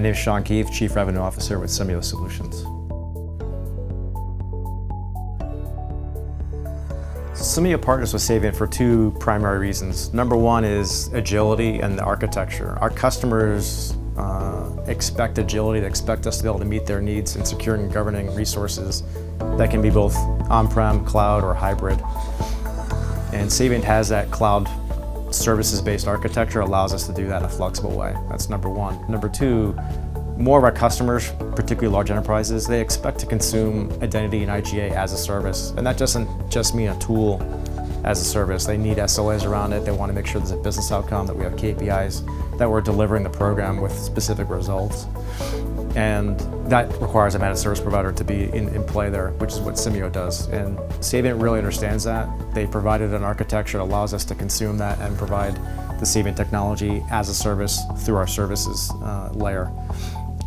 name is Shawn Keve, Chief Revenue Officer with Simeo Solutions. Simeo partners with Saviynt for two primary reasons. Number one is agility and the architecture. Our customers expect agility, they expect us to be able to meet their needs in securing and governing resources that can be both on-prem, cloud, or hybrid. And Saviynt has that cloud services-based architecture, allows us to do that in a flexible way. That's number one. Number two, more of our customers, particularly large enterprises, they expect to consume identity and IGA as a service. And that doesn't just mean a tool as a service. They need SLAs around it. They want to make sure there's a business outcome, that we have KPIs, that we're delivering the program with specific results. And that requires a managed service provider to be in play there, which is what Simeo does. And Saviynt really understands that. They provided an architecture that allows us to consume that and provide the Saviynt technology as a service through our services layer.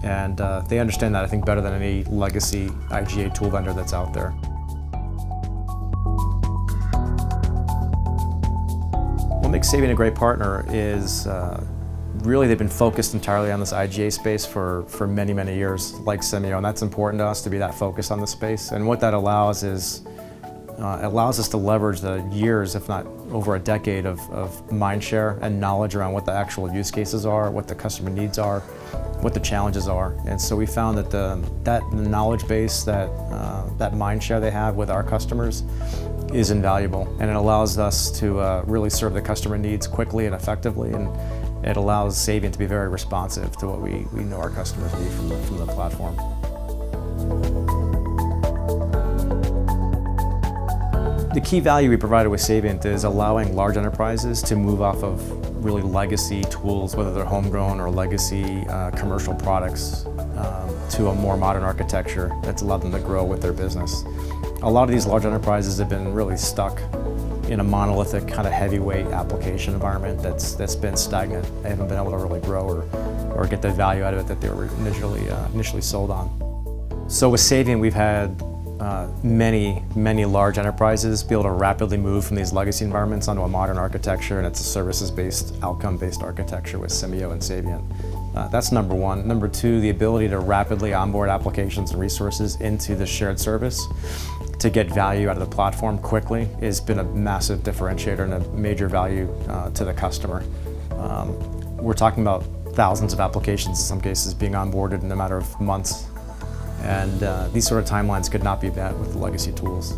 And they understand that, I think, better than any legacy IGA tool vendor that's out there. What makes Saviynt a great partner is really they've been focused entirely on this IGA space for many, many years, like Simeo, and that's important to us to be that focused on the space. And what that allows is, it allows us to leverage the years, if not over a decade, of mind share and knowledge around what the actual use cases are, what the customer needs are, what the challenges are. And so we found that that knowledge base, that mind share they have with our customers is invaluable. And it allows us to really serve the customer needs quickly and effectively. And it allows Saviynt to be very responsive to what we know our customers need from the platform. The key value we provided with Saviynt is allowing large enterprises to move off of really legacy tools, whether they're homegrown or legacy commercial products, to a more modern architecture that's allowed them to grow with their business. A lot of these large enterprises have been really stuck in a monolithic kind of heavyweight application environment that's been stagnant. They haven't been able to really grow or get the value out of it that they were initially sold on. So with Saviynt, we've had many large enterprises be able to rapidly move from these legacy environments onto a modern architecture, and it's a services-based, outcome-based architecture with Simeo and Saviynt. That's number one. Number two, the ability to rapidly onboard applications and resources into the shared service to get value out of the platform quickly has been a massive differentiator and a major value to the customer. We're talking about thousands of applications in some cases being onboarded in a matter of months. And these sort of timelines could not be met with the legacy tools.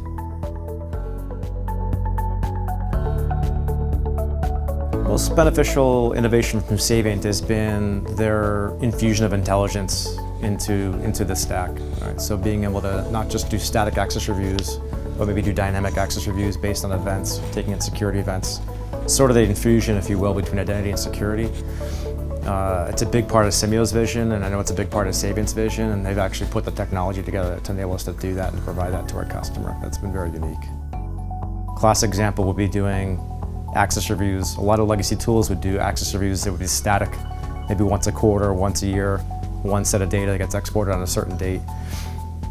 Most beneficial innovation from Saviynt has been their infusion of intelligence into the stack. Right? So being able to not just do static access reviews, but maybe do dynamic access reviews based on events, taking in security events. Sort of the infusion, if you will, between identity and security. It's a big part of Simeo's vision, and I know it's a big part of Savynt's vision, and they've actually put the technology together to enable us to do that and to provide that to our customer. That's been very unique. Classic example would be doing access reviews. A lot of legacy tools would do access reviews that would be static, maybe once a quarter, once a year, one set of data that gets exported on a certain date.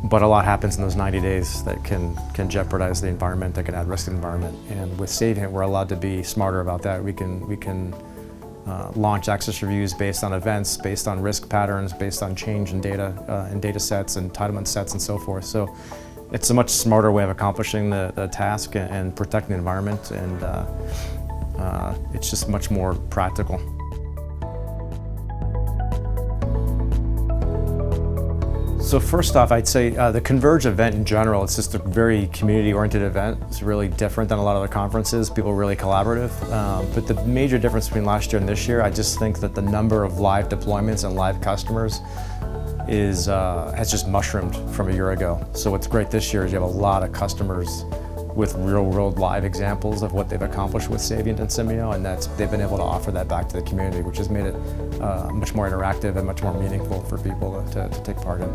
But a lot happens in those 90 days that can jeopardize the environment, that can add risk to the environment. And with Saviynt, we're allowed to be smarter about that. We can launch access reviews based on events, based on risk patterns, based on change in data sets, entitlement sets, and so forth. So it's a much smarter way of accomplishing the task and protecting the environment, and it's just much more practical. So first off, I'd say the Converge event in general, it's just a very community-oriented event. It's really different than a lot of other conferences. People are really collaborative. But the major difference between last year and this year, I just think that the number of live deployments and live customers has just mushroomed from a year ago. So what's great this year is you have a lot of customers with real-world live examples of what they've accomplished with Saviynt and Simeo, and they've been able to offer that back to the community, which has made it much more interactive and much more meaningful for people to take part in.